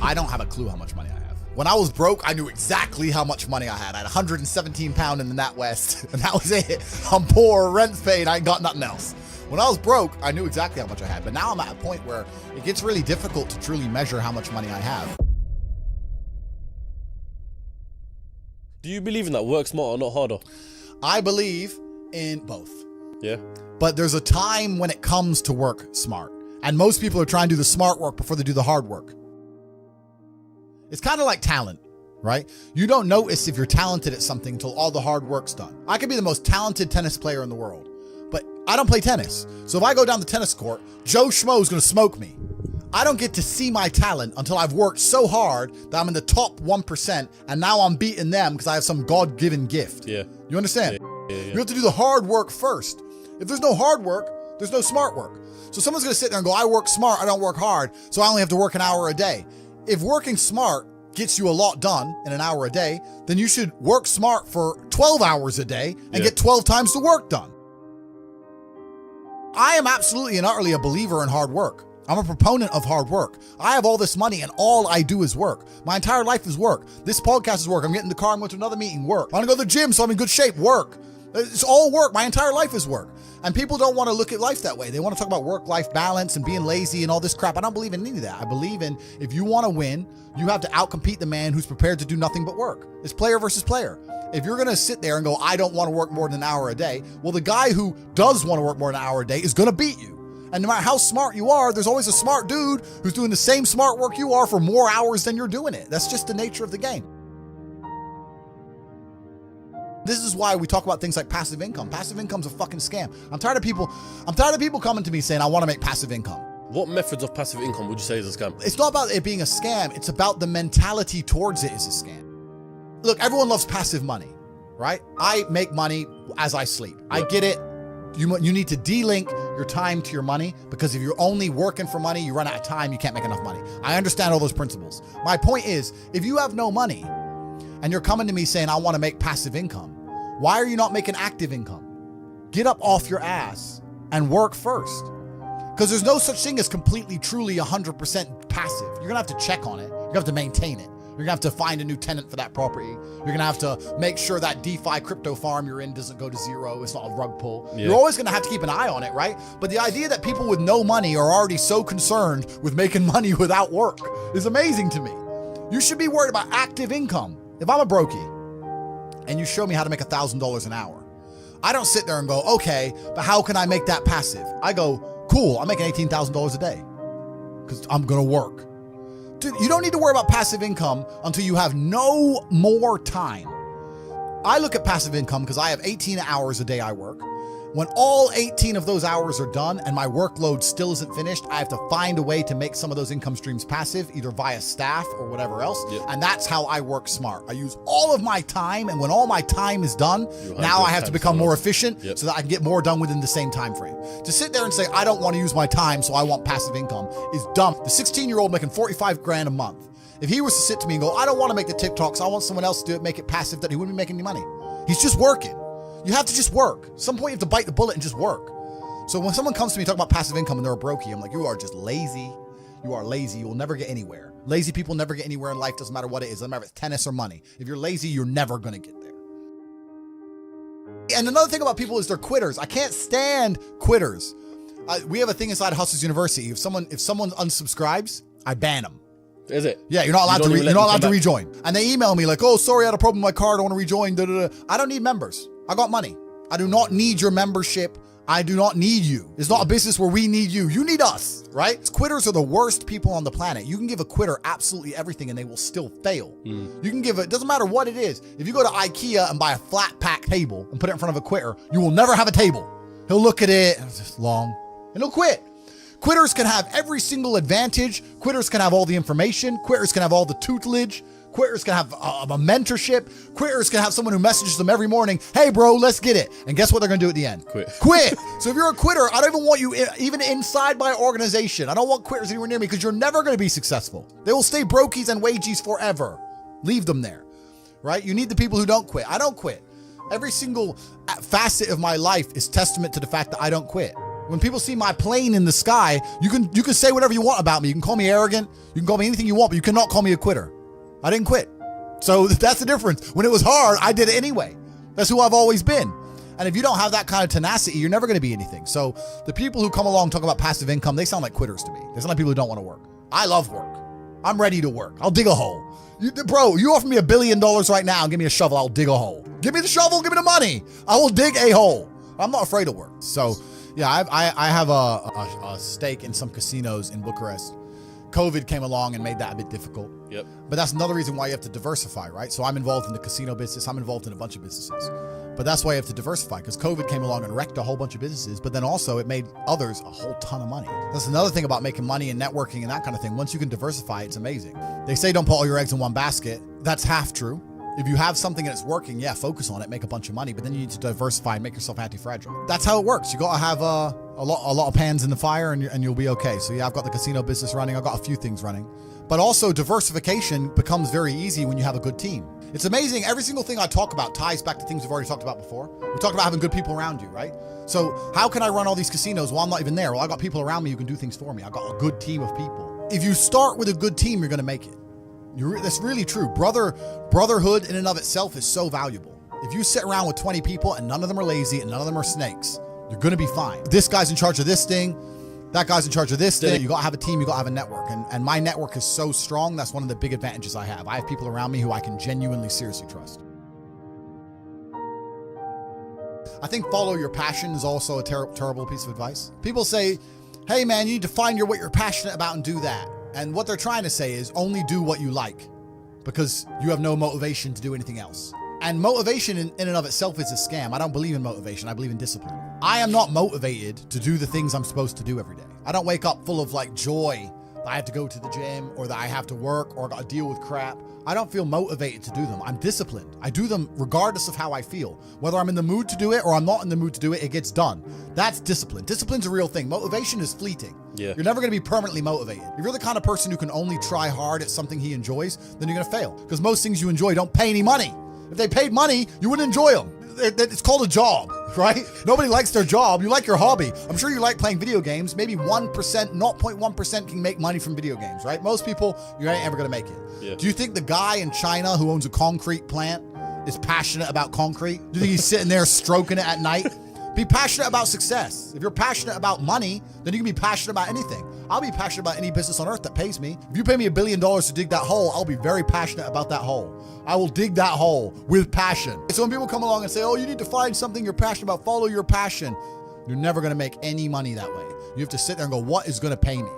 I don't have a clue how much money I have. When I was broke, I knew exactly how much money I had. I had 117 pounds in the NatWest, and that was it. I'm poor, rent's paid, I ain't got nothing else. When I was broke, I knew exactly how much I had, but now I'm at a point where it gets really difficult to truly measure how much money I have. Do you believe in that? Work smarter, not harder? I believe in both. Yeah. But there's a time when it comes to work smart. And most people are trying to do the smart work before they do the hard work. It's kind of like talent, right? You don't notice if you're talented at something until all the hard work's done. I could be the most talented tennis player in the world, but I don't play tennis. So if I go down the tennis court, Joe Schmo is going to smoke me. I don't get to see my talent until I've worked so hard that I'm in the top 1%, and now I'm beating them because I have some God-given gift. Yeah. You understand? Yeah. You have to do the hard work first. If there's no hard work, there's no smart work. So someone's going to sit there and go, I work smart, I don't work hard, so I only have to work an hour a day. If working smart gets you a lot done in an hour a day, then you should work smart for 12 hours a day and get 12 times the work done. I am absolutely and utterly a believer in hard work. I'm a proponent of hard work. I have all this money and all I do is work. My entire life is work. This podcast is work. I'm getting in the car, I'm going to another meeting, work. I want to go to the gym so I'm in good shape, work. It's all work. My entire life is work. And people don't want to look at life that way. They want to talk about work-life balance and being lazy and all this crap. I don't believe in any of that. I believe in if you want to win, you have to outcompete the man who's prepared to do nothing but work. It's player versus player. If you're going to sit there and go, I don't want to work more than an hour a day, well, the guy who does want to work more than an hour a day is going to beat you. And no matter how smart you are, there's always a smart dude who's doing the same smart work you are for more hours than you're doing it. That's just the nature of the game. This is why we talk about things like passive income. Passive income's a fucking scam. I'm tired of people coming to me saying, I want to make passive income. What methods of passive income would you say is a scam? It's not about it being a scam. It's about the mentality towards it is a scam. Look, everyone loves passive money, right? I make money as I sleep. I get it. You need to de-link your time to your money, because if you're only working for money, you run out of time, you can't make enough money. I understand all those principles. My point is, if you have no money and you're coming to me saying, I want to make passive income, why are you not making active income? Get up off your ass and work first. Because there's no such thing as completely, truly 100% passive. You're gonna have to check on it. You're gonna have to maintain it. You're gonna have to find a new tenant for that property. You're gonna have to make sure that DeFi crypto farm you're in doesn't go to zero. It's not a rug pull. Yeah. You're always gonna have to keep an eye on it, right? But the idea that people with no money are already so concerned with making money without work is amazing to me. You should be worried about active income. If I'm a brokey and you show me how to make $1,000 an hour, I don't sit there and go, okay, but how can I make that passive? I go, cool, I'm making $18,000 a day because I'm gonna work. Dude, you don't need to worry about passive income until you have no more time. I look at passive income because I have 18 hours a day I work. When all 18 of those hours are done and my workload still isn't finished, I have to find a way to make some of those income streams passive, either via staff or whatever else. Yep. And that's how I work smart. I use all of my time, and when all my time is done, now I have to become more efficient so that I can get more done within the same time frame. To sit there and say, I don't want to use my time, so I want passive income is dumb. The 16-year-old making 45 grand a month, if he was to sit to me and go, I don't want to make the TikToks, I want someone else to do it, make it passive, that he wouldn't be making any money. He's just working. You have to just work. At some point you have to bite the bullet and just work. So when someone comes to me talking about passive income and they're a brokey, I'm like, you are just lazy. You are lazy. You will never get anywhere. Lazy people never get anywhere in life. Doesn't matter what it is. Doesn't matter if it's tennis or money. If you're lazy, you're never going to get there. And another thing about people is they're quitters. I can't stand quitters. We have a thing inside Hustlers University. If someone unsubscribes, I ban them. Is it? Yeah, you're not allowed to rejoin. And they email me like, oh, sorry, I had a problem with my card. I want to rejoin. Da, da, da. I don't need members. I got money. I do not need your membership. I do not need you. It's not a business where we need you. You need us, right? Quitters are the worst people on the planet. You can give a quitter absolutely everything and they will still fail. You can give it, doesn't matter what it is. If you go to IKEA and buy a flat pack table and put it in front of a quitter, you will never have a table. He'll look at it, it's just long, and he'll quit. Quitters can have every single advantage. Quitters can have all the information. Quitters can have all the tutelage. Quitters can have a mentorship. Quitters can have someone who messages them every morning, hey bro, let's get it. And guess what they're gonna do at the end? Quit. So if you're a quitter, I don't even want you even inside my organization. I don't want quitters anywhere near me because you're never gonna be successful. They will stay brokies and wagies forever. Leave them there, right? You need the people who don't quit. I don't quit. Every single facet of my life is testament to the fact that I don't quit. When people see my plane in the sky, you can say whatever you want about me. You can call me arrogant. You can call me anything you want, but you cannot call me a quitter. I didn't quit. So that's the difference. When it was hard, I did it anyway. That's who I've always been. And if you don't have that kind of tenacity, you're never going to be anything. So the people who come along and talk about passive income, they sound like quitters to me. They sound like people who don't want to work. I love work. I'm ready to work. I'll dig a hole. Bro, you offer me $1 billion right now and give me a shovel, I'll dig a hole. Give me the shovel, give me the money. I will dig a hole. I'm not afraid of work. So yeah, I have a stake in some casinos in Bucharest. COVID came along and made that a bit difficult. Yep. But that's another reason why you have to diversify, right? So I'm involved in the casino business. I'm involved in a bunch of businesses. But that's why you have to diversify, because COVID came along and wrecked a whole bunch of businesses, but then also it made others a whole ton of money. That's another thing about making money and networking and that kind of thing. Once you can diversify, it's amazing. They say don't put all your eggs in one basket. That's half true. If you have something and it's working, yeah, focus on it, make a bunch of money, but then you need to diversify and make yourself anti-fragile. That's how it works. You gotta have a lot of pans in the fire and you'll be okay. So yeah, I've got the casino business running. I've got a few things running. But also diversification becomes very easy when you have a good team. It's amazing. Every single thing I talk about ties back to things we've already talked about before. We talked about having good people around you, right? So how can I run all these casinos while I'm not even there? Well, I got people around me who can do things for me. I got a good team of people. If you start with a good team, you're gonna make it. That's really true. Brotherhood in and of itself is so valuable. If you sit around with 20 people and none of them are lazy and none of them are snakes, you're gonna be fine. This guy's in charge of this thing. That guy's in charge of this thing. You gotta have a team, you gotta have a network. And my network is so strong, that's one of the big advantages I have. I have people around me who I can genuinely, seriously trust. I think follow your passion is also a terrible piece of advice. People say, hey man, you need to find what you're passionate about and do that. And what they're trying to say is only do what you like, because you have no motivation to do anything else. And motivation in and of itself is a scam. I don't believe in motivation. I believe in discipline. I am not motivated to do the things I'm supposed to do every day. I don't wake up full of like joy that I have to go to the gym or that I have to work or got to deal with crap. I don't feel motivated to do them. I'm disciplined. I do them regardless of how I feel. Whether I'm in the mood to do it or I'm not in the mood to do it, it gets done. That's discipline. Discipline's a real thing. Motivation is fleeting. Yeah. You're never going to be permanently motivated. If you're the kind of person who can only try hard at something he enjoys, then you're going to fail, because most things you enjoy don't pay any money. If they paid money, you wouldn't enjoy them. It's called a job, right? Nobody likes their job. You like your hobby. I'm sure you like playing video games. Maybe 1%, 0.1% can make money from video games, right? Most people, you ain't ever gonna make it. Yeah. Do you think the guy in China who owns a concrete plant is passionate about concrete? Do you think he's sitting there stroking it at night? Be passionate about success. If you're passionate about money, then you can be passionate about anything. I'll be passionate about any business on earth that pays me. If you pay me $1 billion to dig that hole, I'll be very passionate about that hole. I will dig that hole with passion. So when people come along and say, oh, you need to find something you're passionate about, follow your passion, you're never gonna make any money that way. You have to sit there and go, what is gonna pay me?